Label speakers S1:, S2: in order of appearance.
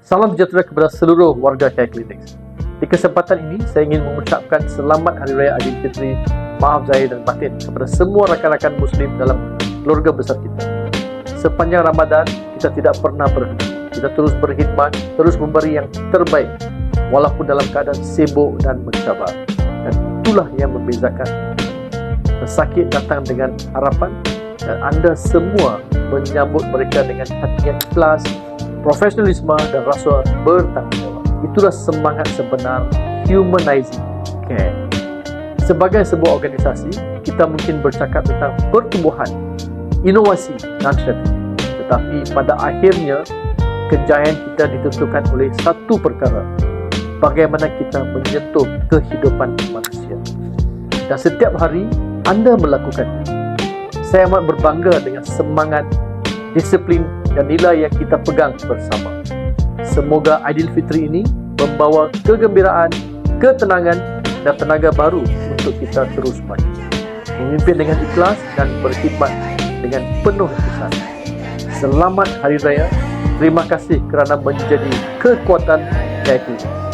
S1: Salam sejahtera kepada seluruh warga Care Clinics. Di kesempatan ini, saya ingin mengucapkan selamat Hari Raya Aidilfitri, maaf zahir dan batin kepada semua rakan-rakan Muslim dalam keluarga besar kita. Sepanjang Ramadan, kita tidak pernah berhenti. Kita terus berkhidmat, terus memberi yang terbaik, walaupun dalam keadaan sibuk dan mencabar. Dan itulah yang membezakan. Pesakit datang dengan harapan, dan anda semua menyambut mereka dengan hati yang ikhlas, profesionalisme dan rasa bertanggungjawab. Itulah semangat sebenar humanizing care. Sebagai sebuah organisasi, kita mungkin bercakap tentang pertumbuhan, inovasi dan strategi. Tetapi pada akhirnya, kejayaan kita ditentukan oleh satu perkara: bagaimana kita menyentuh kehidupan manusia. Dan setiap hari, anda melakukannya. Saya amat berbangga dengan semangat, disiplin dan nilai yang kita pegang bersama. Semoga Aidilfitri ini membawa kegembiraan, ketenangan dan tenaga baru untuk kita terus maju, memimpin dengan ikhlas dan berkhidmat dengan penuh kisah. Selamat Hari Raya. Terima kasih kerana menjadi kekuatan Care Clinics.